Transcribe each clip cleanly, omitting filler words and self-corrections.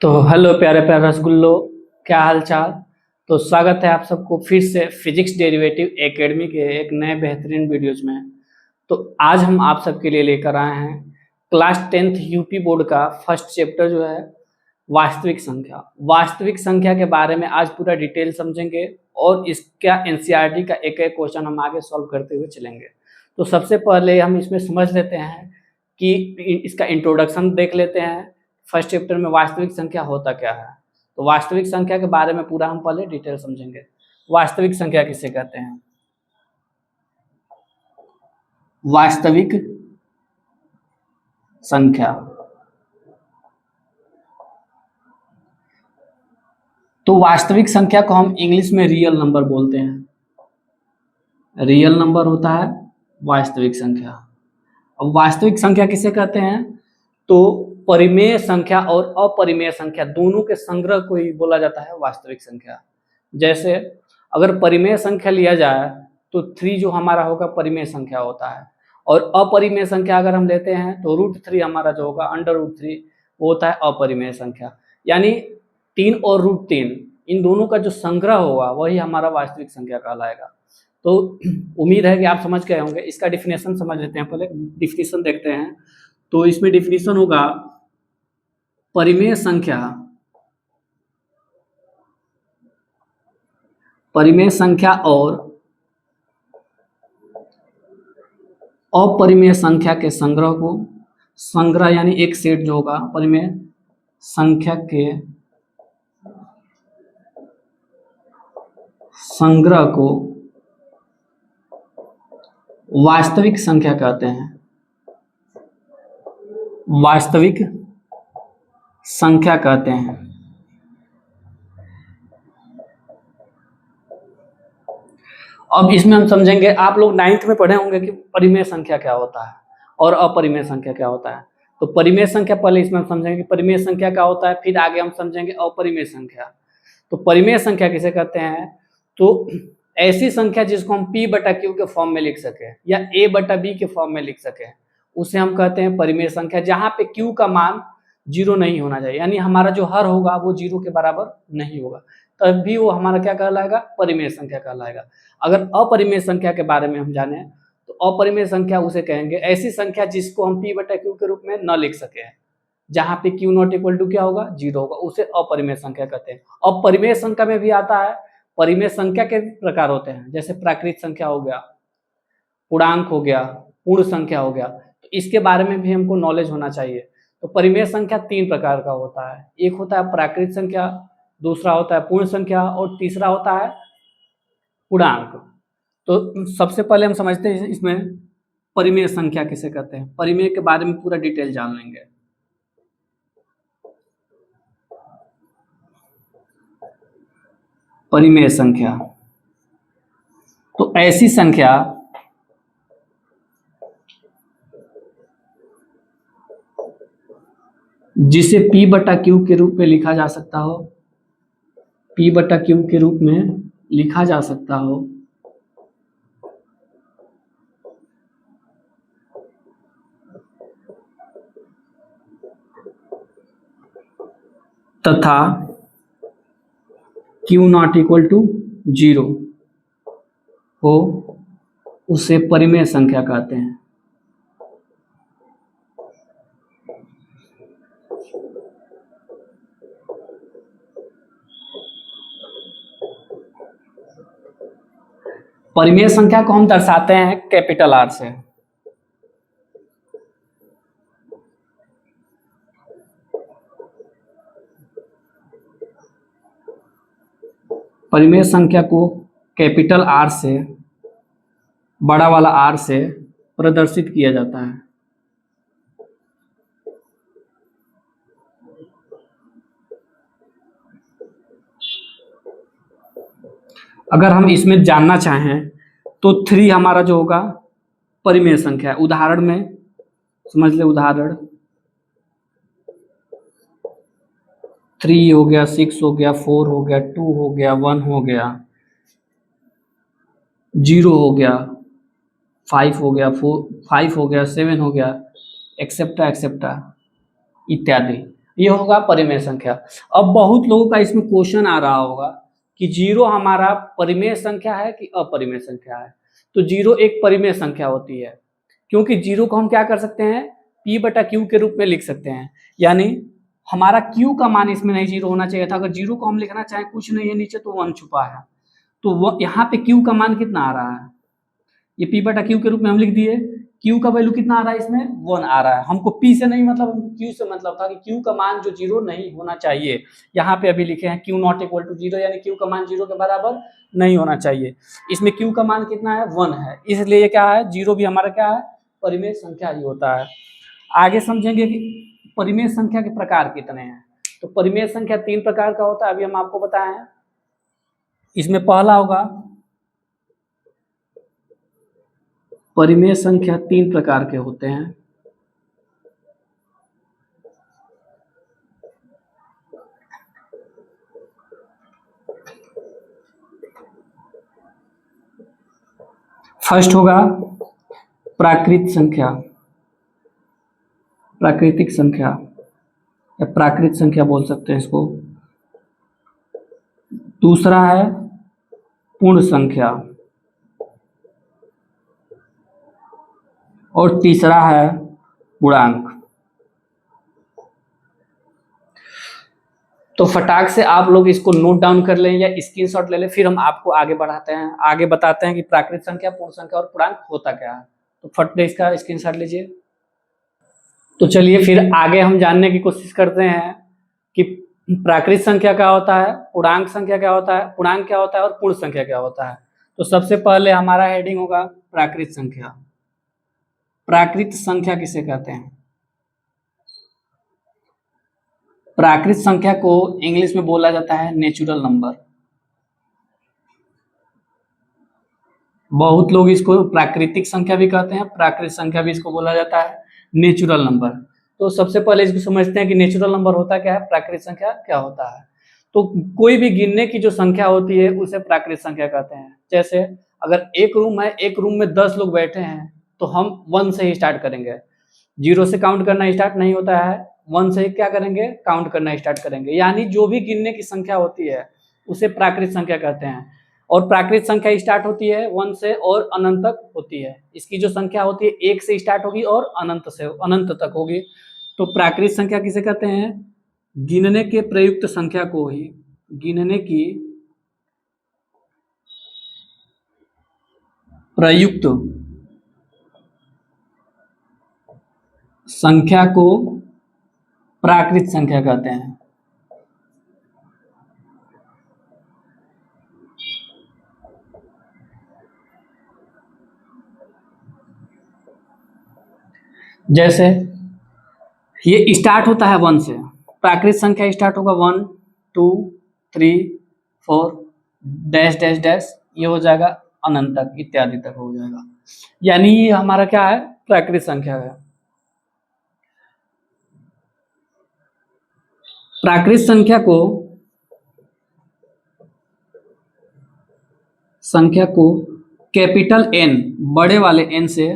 तो हेलो प्यारे प्यारे रसगुल्लो, क्या हाल चाल। तो स्वागत है आप सबको फिर से फिजिक्स डेरिवेटिव एकेडमी के एक नए बेहतरीन वीडियोज में। तो आज हम आप सबके लिए लेकर आए हैं क्लास 10th यूपी बोर्ड का फर्स्ट चैप्टर जो है वास्तविक संख्या। वास्तविक संख्या के बारे में आज पूरा डिटेल समझेंगे और इसका एनसीईआरटी का एक एक क्वेश्चन हम आगे सॉल्व करते हुए चलेंगे। तो सबसे पहले हम इसमें समझ लेते हैं कि इसका इंट्रोडक्शन देख लेते हैं। फर्स्ट चैप्टर में वास्तविक संख्या होता क्या है, तो वास्तविक संख्या के बारे में पूरा हम पहले डिटेल समझेंगे। वास्तविक संख्या किसे कहते हैं? वास्तविक संख्या तो वास्तविक संख्या को हम इंग्लिश में रियल नंबर बोलते हैं। रियल नंबर होता है वास्तविक संख्या। अब वास्तविक संख्या किसे कहते हैं? तो परिमेय संख्या और अपरिमेय संख्या दोनों के संग्रह को ही बोला जाता है वास्तविक संख्या। जैसे अगर परिमेय संख्या लिया जाए तो 3 जो हमारा होगा परिमेय संख्या होता है, और अपरिमेय संख्या अगर हम लेते हैं तो √3 हमारा जो होगा √3 वो होता है अपरिमेय संख्या। यानी 3 और √3 इन दोनों का जो संग्रह होगा वही हमारा वास्तविक संख्या कहलाएगा। तो उम्मीद है कि आप समझ गए होंगे। इसका डिफिनेशन समझ लेते हैं, पहले डिफिनेशन देखते हैं। तो इसमें डिफिनेशन होगा परिमेय संख्या और अपरिमेय संख्या के संग्रह को, संग्रह यानी एक सेट जो होगा परिमेय संख्या के संग्रह को वास्तविक संख्या कहते हैं। वास्तविक संख्या कहते हैं। अब इसमें हम समझेंगे, आप लोग 9th में पढ़े होंगे कि परिमेय संख्या क्या होता है और अपरिमेय संख्या क्या होता है। तो परिमेय संख्या पहले इसमें हम समझेंगे कि परिमेय संख्या क्या होता है, फिर आगे हम समझेंगे अपरिमेय संख्या। तो परिमेय संख्या किसे कहते हैं? तो ऐसी संख्या जिसको हम P/Q के फॉर्म में लिख सके या A/B के फॉर्म में लिख सके उसे हम कहते हैं परिमेय संख्या, जहां पे Q का मान 0 नहीं होना चाहिए, यानी हमारा जो हर होगा वो 0 के बराबर नहीं होगा, तब भी वो हमारा क्या कहलाएगा? परिमेय संख्या कहलाएगा। अगर अपरिमेय संख्या के बारे में हम जाने तो अपरिमेय संख्या उसे कहेंगे ऐसी संख्या जिसको हम P/Q के रूप में न लिख सके, जहां पे Q ≠ क्या होगा? 0 होगा, उसे अपरिमेय संख्या कहते हैं। अब परिमेय संख्या में भी आता है, परिमेय संख्या के प्रकार होते हैं, जैसे प्राकृत संख्या हो गया, पूर्णांक हो गया, पूर्ण संख्या हो गया। तो इसके बारे में भी हमको नॉलेज होना चाहिए। तो परिमेय संख्या 3 प्रकार का होता है। एक होता है प्राकृत संख्या, दूसरा होता है पूर्ण संख्या और तीसरा होता है पूर्णांक। तो सबसे पहले हम समझते हैं इसमें परिमेय संख्या किसे कहते हैं। परिमेय के बारे में पूरा डिटेल जान लेंगे। परिमेय संख्या तो ऐसी संख्या जिसे P/Q के रूप में लिखा जा सकता हो, P/Q के रूप में लिखा जा सकता हो, तथा Q ≠ 0 हो, उसे परिमेय संख्या कहते हैं। परिमेय संख्या को हम दर्शाते हैं कैपिटल R से। परिमेय संख्या को कैपिटल R से, बड़ा वाला R से प्रदर्शित किया जाता है। अगर हम इसमें जानना चाहें तो 3 हमारा जो होगा परिमेय संख्या है। उदाहरण में समझ ले, उदाहरण 3 हो गया, 6 हो गया, 4 हो गया, 2 हो गया, 1 हो गया, 0 हो गया, 5 हो गया, 5 हो गया, 7 हो गया, एक्सेप्ट्रा एक्सेप्ट्रा इत्यादि। ये होगा परिमेय संख्या। अब बहुत लोगों का इसमें क्वेश्चन आ रहा होगा कि जीरो हमारा परिमेय संख्या है कि अपरिमेय संख्या है। तो जीरो एक परिमेय संख्या होती है, क्योंकि जीरो को हम क्या कर सकते हैं, p बटा क्यू के रूप में लिख सकते हैं। यानी हमारा q का मान इसमें नहीं जीरो होना चाहिए था। अगर जीरो को हम लिखना चाहें, कुछ नहीं है नीचे तो 1 छुपा है, तो वो यहाँ पे q का मान कितना आ रहा है, ये p बटा क्यू के रूप में हम लिख दिए। q का वैल्यू कितना आ रहा है, इसमें 1 आ रहा है। हमको p से नहीं मतलब, हमको q से मतलब था कि q का मान जो जीरो नहीं होना चाहिए, यहाँ पे अभी लिखे हैं q not equal to zero, यानी q का मान जीरो के बराबर नहीं होना चाहिए। इसमें q का मान कितना है, 1 है, इसलिए ये क्या है, जीरो भी हमारा क्या है, परिमेय संख्या ही होता है। आगे समझेंगे कि परिमेय संख्या के प्रकार कितने हैं। तो परिमेय संख्या 3 प्रकार का होता है, अभी हम आपको बताए हैं। इसमें पहला होगा, परिमेय संख्या 3 प्रकार के होते हैं। फर्स्ट होगा प्राकृत संख्या, प्राकृतिक संख्या या प्राकृत संख्या बोल सकते हैं इसको। दूसरा है पूर्ण संख्या, और तीसरा है पूर्णांक। तो फटाक से आप लोग इसको नोट डाउन कर लें या स्क्रीनशॉट ले लें, फिर हम आपको आगे बढ़ाते हैं, आगे बताते हैं कि प्राकृत संख्या, पूर्ण संख्या और पूर्णांक होता क्या है। तो फट से इसका स्क्रीनशॉट लीजिए। तो चलिए फिर आगे हम जानने की कोशिश करते हैं कि प्राकृत संख्या क्या होता है, पूर्णांक संख्या क्या होता है, पूर्णांक क्या होता है और पूर्ण संख्या क्या होता है। तो सबसे पहले हमारा हेडिंग होगा प्राकृत संख्या। प्राकृत संख्या किसे कहते हैं? प्राकृत संख्या को इंग्लिश में बोला जाता है नेचुरल नंबर। बहुत लोग इसको प्राकृतिक संख्या भी कहते हैं, प्राकृत संख्या भी इसको बोला जाता है नेचुरल नंबर। तो सबसे पहले इसको समझते हैं कि नेचुरल नंबर होता क्या है, प्राकृत संख्या क्या होता है। तो कोई भी गिनने की जो संख्या होती है उसे प्राकृत संख्या कहते हैं। जैसे अगर एक रूम है, एक रूम में 10 लोग बैठे हैं, तो हम 1 से ही स्टार्ट करेंगे, 0 से काउंट करना स्टार्ट नहीं होता है, 1 से ही क्या करेंगे, काउंट करना स्टार्ट करेंगे। यानी जो भी गिनने की संख्या होती है उसे प्राकृत संख्या कहते हैं। और प्राकृत संख्या स्टार्ट होती है 1 से और अनंत तक होती है। इसकी जो संख्या होती है 1 से स्टार्ट होगी और अनंत से अनंत तक होगी। तो प्राकृत संख्या किसे कहते हैं? गिनने के प्रयुक्त संख्या को ही, गिनने की प्रयुक्त संख्या को प्राकृत संख्या कहते हैं। जैसे ये स्टार्ट होता है 1 से, प्राकृत संख्या स्टार्ट होगा 1 2 3 4 डैश डैश डैश, ये हो जाएगा अनंत तक, इत्यादि तक हो जाएगा। यानी ये हमारा क्या है, प्राकृत संख्या है। प्राकृत संख्या को कैपिटल N, बड़े वाले N से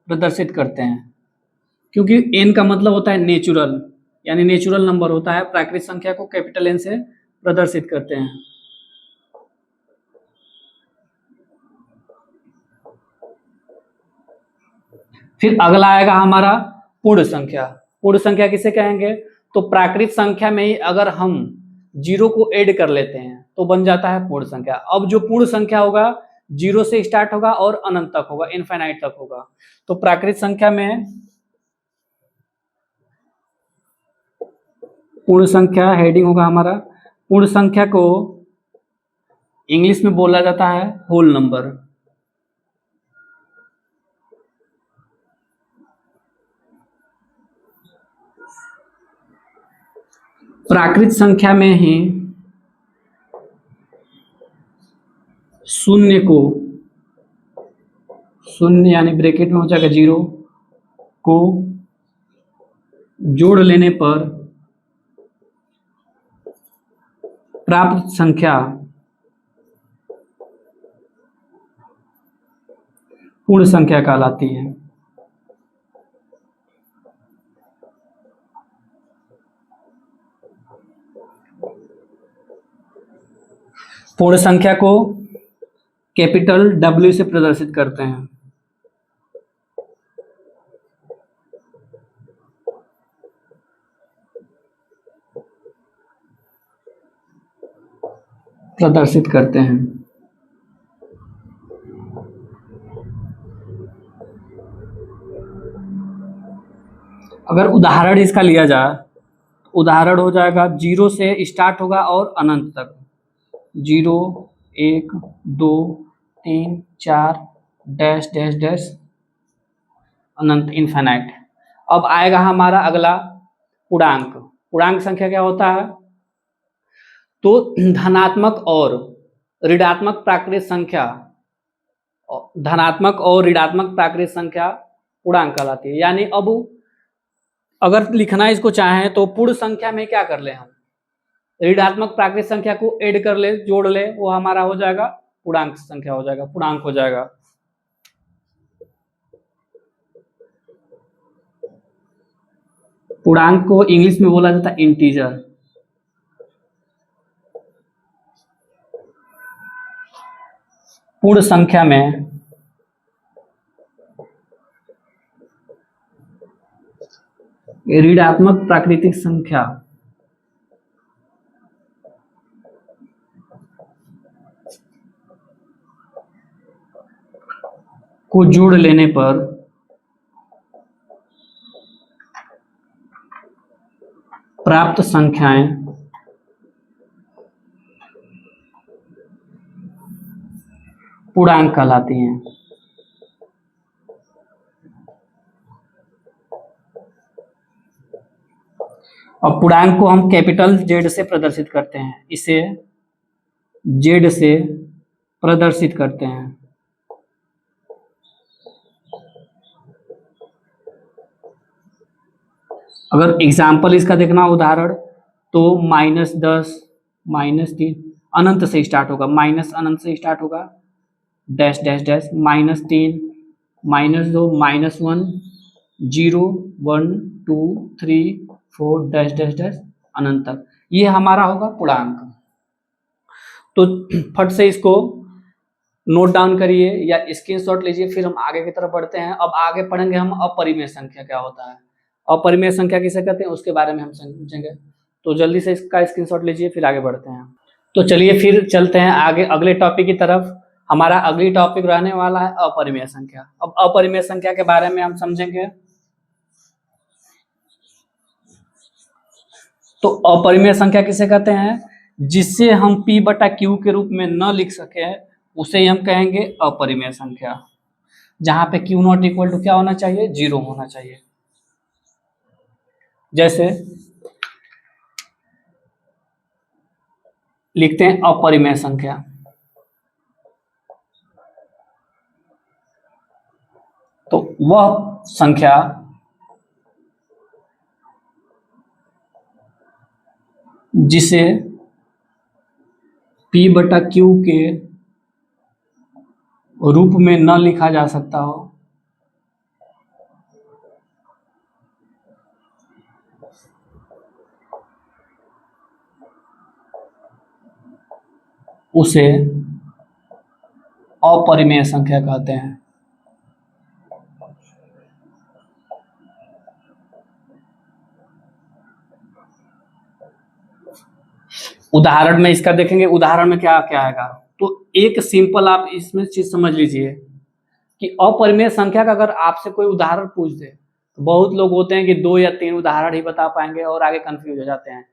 प्रदर्शित करते हैं, क्योंकि N का मतलब होता है नेचुरल, यानी नेचुरल नंबर होता है। प्राकृत संख्या को कैपिटल N से प्रदर्शित करते हैं। फिर अगला आएगा हमारा पूर्ण संख्या। पूर्ण संख्या किसे कहेंगे? तो प्राकृत संख्या में ही अगर हम 0 को ऐड कर लेते हैं तो बन जाता है पूर्ण संख्या। अब जो पूर्ण संख्या होगा 0 से स्टार्ट होगा और अनंत तक होगा, इनफाइनाइट तक होगा। तो प्राकृत संख्या में पूर्ण संख्या हेडिंग होगा हमारा, पूर्ण संख्या को इंग्लिश में बोला जाता है होल नंबर। प्राकृत संख्या में ही शून्य को, शून्य यानी ब्रैकेट में हो जाएगा 0 को जोड़ लेने पर प्राप्त संख्या पूर्ण संख्या कहलाती है। पूर्ण संख्या को कैपिटल W से प्रदर्शित करते हैं। अगर उदाहरण इसका लिया जाए, उदाहरण हो जाएगा 0 से स्टार्ट होगा और अनंत तक, 0 1 2 3 4 डैश डैश डैश अनंत इनफाइनाइट। अब आएगा हमारा अगला पूर्णांक। पूर्णांक संख्या क्या होता है? तो धनात्मक और ऋणात्मक प्राकृत संख्या, धनात्मक और ऋणात्मक प्राकृत संख्या पूर्णांक कहलाती है। यानी अब अगर लिखना इसको चाहें तो पूर्ण संख्या में क्या कर ले, हम ऋणात्मक प्राकृत संख्या को ऐड कर ले, जोड़ ले, वो हमारा हो जाएगा पूर्णांक संख्या हो जाएगा, पूर्णांक हो जाएगा। पूर्णांक को इंग्लिश में बोला जाता है इंटीजर। पूर्ण संख्या में ऋणात्मक प्राकृतिक संख्या को जोड़ लेने पर प्राप्त संख्याएं पूर्णांक कहलाती हैं। और पूर्णांक को हम कैपिटल Z से प्रदर्शित करते हैं, इसे Z से प्रदर्शित करते हैं। अगर एग्जाम्पल इसका देखना उदाहरण, तो -10 -3 अनंत से स्टार्ट होगा, माइनस अनंत से स्टार्ट होगा, dash dash dash -3 -2 -1 0 1 2 3 4 dash dash dash अनंत तक, ये हमारा होगा पूर्णांक। तो फट से इसको नोट डाउन करिए या स्क्रीनशॉट लीजिए, फिर हम आगे की तरफ बढ़ते हैं। अब आगे पढ़ेंगे हम अपरिमेय संख्या क्या होता है, अपरिमेय संख्या किसे कहते हैं, उसके बारे में हम समझेंगे। तो जल्दी से इसका स्क्रीनशॉट लीजिए, फिर आगे बढ़ते हैं। तो चलिए फिर चलते हैं आगे अगले टॉपिक की तरफ। हमारा अगली टॉपिक रहने वाला है अपरिमेय संख्या। अब अपरिमेय संख्या के बारे में हम समझेंगे। तो अपरिमेय संख्या किसे कहते हैं? जिससे हम P/Q के रूप में न लिख सके, उसे हम कहेंगे अपरिमेय संख्या। जहां पे Q नॉट इक्वल टू क्या होना चाहिए? 0 होना चाहिए। जैसे लिखते हैं अपरिमेय संख्या, तो वह संख्या जिसे P/Q के रूप में न लिखा जा सकता हो, उसे अपरिमेय संख्या कहते हैं। उदाहरण में इसका देखेंगे, उदाहरण में क्या क्या आएगा। तो एक सिंपल आप इसमें चीज समझ लीजिए कि अपरिमेय संख्या का अगर आपसे कोई उदाहरण पूछ दे, तो बहुत लोग होते हैं कि 2 या 3 उदाहरण ही बता पाएंगे और आगे कंफ्यूज हो जाते हैं।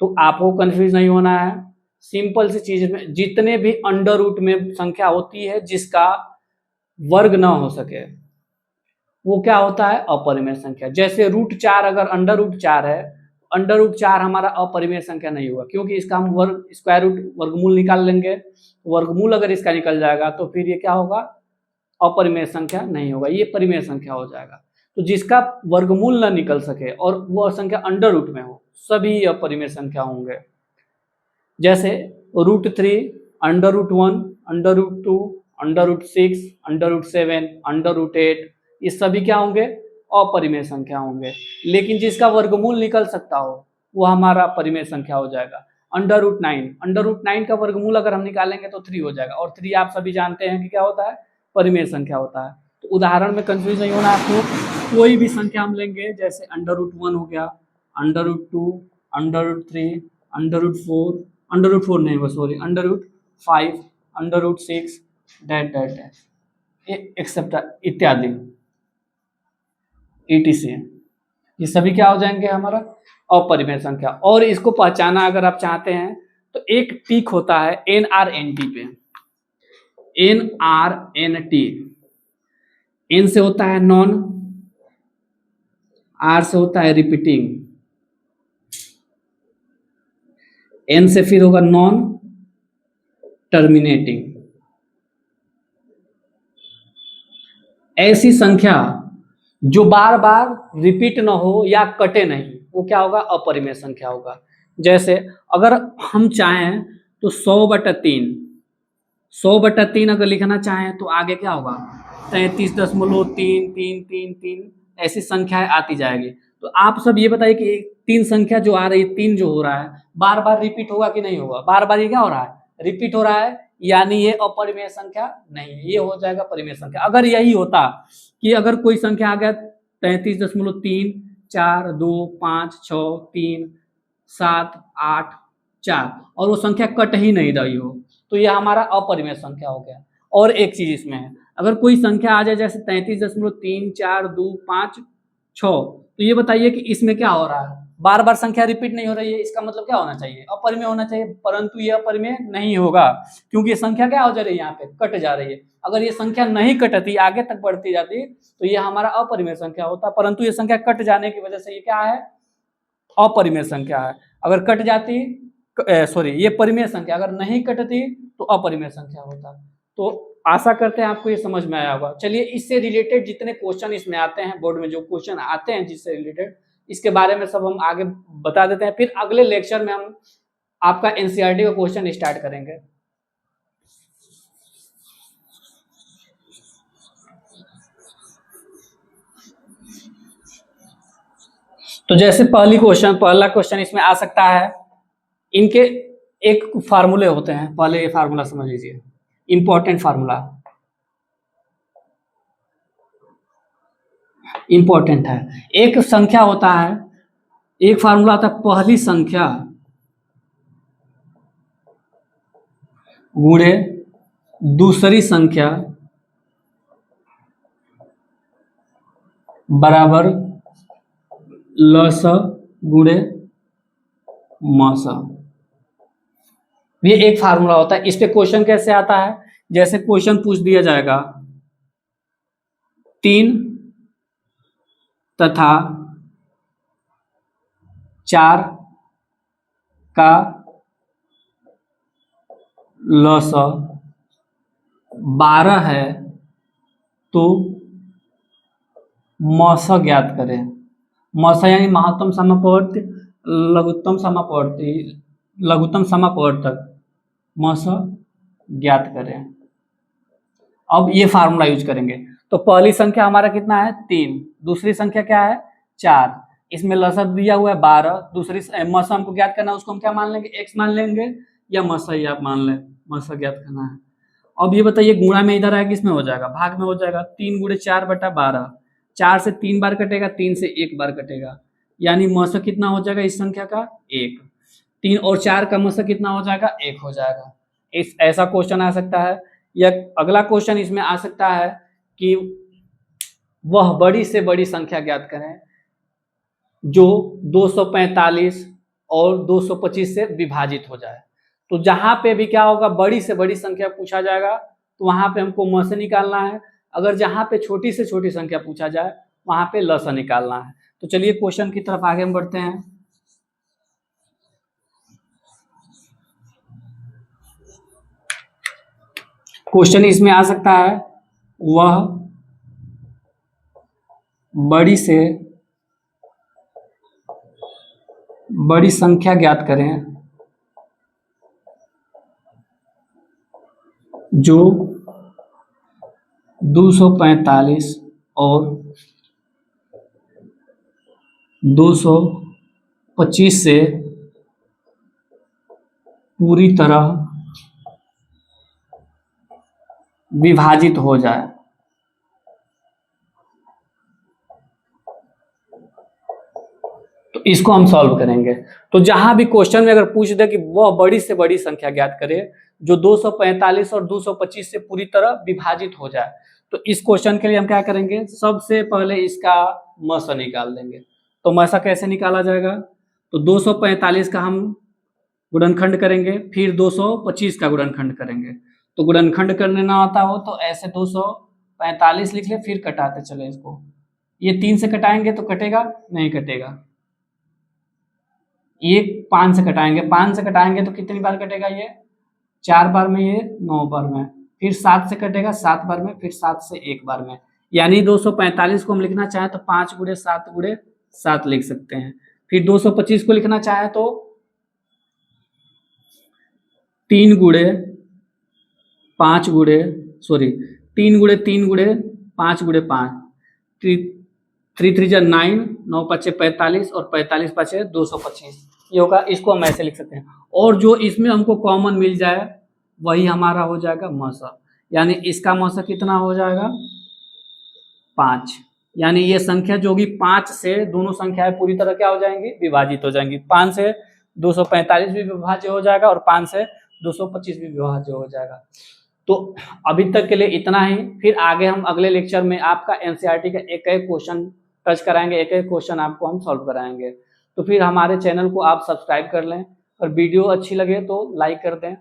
तो आपको कंफ्यूज नहीं होना है। सिंपल सी चीज में जितने भी अंडर रूट में संख्या होती है जिसका वर्ग ना हो सके, वो क्या होता है? अपरिमेय संख्या। जैसे √4 अगर अंडर रूट 4 है, अंडर रूट 4 हमारा अपरिमेय संख्या नहीं होगा, क्योंकि इसका हम स्क्वायर रूट वर्गमूल निकाल लेंगे। वर्गमूल अगर इसका निकल जाएगा तो फिर ये क्या होगा? अपरिमेय संख्या नहीं होगा, ये परिमेय संख्या हो जाएगा। तो जिसका वर्गमूल ना निकल सके और वह संख्या अंडर रूट में हो, सभी अपरिमेय संख्या होंगे। जैसे √3 √1 √2 √6 √7 √8, ये सभी क्या होंगे? अपरिमेय संख्या होंगे। लेकिन जिसका वर्गमूल निकल सकता हो वो हमारा परिमेय संख्या हो जाएगा। √9, √9 का वर्गमूल अगर हम निकालेंगे तो 3 हो जाएगा, और 3 आप सभी जानते हैं कि क्या होता है, परिमेय संख्या होता है। तो उदाहरण में कंफ्यूज नहीं होना आपको, कोई भी संख्या हम लेंगे, जैसे √1 हो गया, √2, √3, √4, √4 नहीं होगा sorry, √5, √6, that that that except इत्यादि etc, ये सभी क्या हो जाएंगे हमारा अपरिमेय संख्या। और इसको पहचाना अगर आप चाहते हैं तो एक टिक होता है NRNT पे, NRNT, N से होता है नॉन, R से होता है रिपीटिंग, N से फिर होगा नॉन टर्मिनेटिंग। ऐसी संख्या जो बार बार रिपीट न हो या कटे नहीं, वो क्या होगा, अपरिमेय संख्या होगा। जैसे अगर हम चाहें तो 100/3, 100/3 अगर लिखना चाहें तो आगे क्या होगा, 33.333, ऐसी संख्याएं आती जाएगी। तो आप सब ये बताइए कि 3 संख्या जो आ रही है, 3 जो हो रहा है, बार बार रिपीट होगा कि नहीं होगा, बार बार ये क्या हो रहा है, रिपीट हो रहा है, यानी ये अपरिमेय संख्या नहीं है, ये हो जाएगा परिमेय संख्या। अगर यही होता कि अगर कोई संख्या आ गया 33.3, 4, 2, 5, 6, 3, 7, 8, 4, और वो संख्या कट ही नहीं रही हो, तो ये हमारा अपरिमेय संख्या हो गया। और एक चीज इसमें है, अगर कोई संख्या आ जाए जैसे 33.3, 4, 2, 5, 6, तो ये बताइए कि इसमें क्या हो रहा है, बार बार संख्या रिपीट नहीं हो रही है, इसका मतलब क्या होना चाहिए, अपरिमेय होना चाहिए, परंतु ये अपरिमेय नहीं होगा, क्योंकि ये संख्या क्या हो जा रही है, यहाँ पे कट जा रही है। अगर ये संख्या नहीं कटती, आगे तक बढ़ती जाती, तो ये हमारा अपरिमेय संख्या होता, परंतु ये संख्या कट जाने की वजह से ये क्या है, अपरिमेय संख्या है। अगर कट जाती, सॉरी, ये परिमेय संख्या, अगर नहीं कटती तो अपरिमेय संख्या होता। तो आशा करते हैं आपको ये समझ में आया होगा। चलिए, इससे रिलेटेड जितने क्वेश्चन इसमें आते हैं, बोर्ड में जो क्वेश्चन आते हैं जिससे रिलेटेड, इसके बारे में सब हम आगे बता देते हैं, फिर अगले लेक्चर में हम आपका एनसीईआरटी का क्वेश्चन स्टार्ट करेंगे। तो जैसे पहला क्वेश्चन इसमें आ सकता है, इनके एक फार्मूले होते हैं, पहले ये फार्मूला समझ लीजिए, इंपॉर्टेंट फार्मूला, इंपॉर्टेंट है। एक संख्या होता है, एक फार्मूला होता है, पहली संख्या गुणे दूसरी संख्या बराबर लस गुणे मस। ये एक फार्मूला होता है। इस पे क्वेश्चन कैसे आता है, जैसे क्वेश्चन पूछ दिया जाएगा 3 तथा 4 का लस 12 है, तो मस ज्ञात करें। मस यानी महत्तम समापवर्ती, लघुत्तम समापवर्ती, लघुत्तम समापवर्तक, मस ज्ञात करें। अब ये फार्मूला यूज करेंगे। तो पहली संख्या हमारा कितना है, 3, दूसरी संख्या क्या है, 4, इसमें लसब दिया हुआ है 12, दूसरी मस हमको ज्ञात करना है, उसको हम क्या मान लेंगे, x मान लेंगे, या मस ही आप मान लें, मस ज्ञात करना है। अब ये बताइए, गुणा में इधर आएगा, किसमें हो जाएगा, भाग में हो जाएगा, 3 गुणे 4/12, 4 से 3 बार कटेगा, 3 से 1 बार कटेगा, यानी मस कितना हो जाएगा इस संख्या का, 1। 3 और 4 का मस कितना हो जाएगा, 1 हो जाएगा। इस ऐसा क्वेश्चन आ सकता है। या अगला क्वेश्चन इसमें आ सकता है कि वह बड़ी से बड़ी संख्या ज्ञात करें जो 245 और 225 से विभाजित हो जाए। तो जहां पे भी क्या होगा, बड़ी से बड़ी संख्या पूछा जाएगा, तो वहां पे हमको म से निकालना है। अगर जहां पे छोटी से छोटी संख्या पूछा जाए, वहां पे ल से निकालना है। तो चलिए क्वेश्चन की तरफ आगे हम बढ़ते हैं। क्वेश्चन इसमें आ सकता है, वह बड़ी से बड़ी संख्या ज्ञात करें जो 245 और 225 से पूरी तरह विभाजित हो जाए। तो इसको हम सॉल्व करेंगे। तो जहां भी क्वेश्चन में अगर पूछ दे कि वह बड़ी से बड़ी संख्या ज्ञात करे जो 245 और 225 से पूरी तरह विभाजित हो जाए, तो इस क्वेश्चन के लिए हम क्या करेंगे, सबसे पहले इसका मसा निकाल देंगे। तो मसा कैसे निकाला जाएगा, तो 245 का हम गुणनखंड करेंगे, फिर 225 का गुणनखंड करेंगे। तो गुणनखंड करने ना आता हो तो ऐसे 245 लिख ले, फिर कटाते चले इसको। ये 3 से कटाएंगे तो कटेगा नहीं, कटेगा। ये 5 से कटाएंगे, 5 से कटाएंगे तो कितनी बार कटेगा, ये 4 बार में, ये 9 बार में। फिर 7 से कटेगा 7 बार में, फिर 7 से 1 बार में। यानी 245 को हम लिखना चाहें तो 5 गुणे 7 गुणे 7 लिख सकते हैं। फिर 225 को लिखना चाहें तो 3 गुणे 5 गुणे 3 गुणे 3 गुणे 5 गुणे 5, 3 3 9, 9 5 45 और 45 5 225, ये होगा। इसको हम ऐसे लिख सकते हैं। और जो इसमें हमको कॉमन मिल जाए वही हमारा हो जाएगा मसा, यानी इसका मसा कितना हो जाएगा 5। यानी ये संख्या जो होगी 5 से दोनों संख्याएं पूरी तरह क्या हो जाएंगी, विभाजित हो जाएंगी। 5 से 245 भी विभाज्य हो जाएगा और 5 से 225 भी विभाज्य हो जाएगा। तो अभी तक के लिए इतना ही। फिर आगे हम अगले लेक्चर में आपका एनसीईआरटी का एक एक क्वेश्चन टच कराएंगे, एक एक क्वेश्चन आपको हम सॉल्व कराएंगे। तो फिर हमारे चैनल को आप सब्सक्राइब कर लें और वीडियो अच्छी लगे तो लाइक कर दें।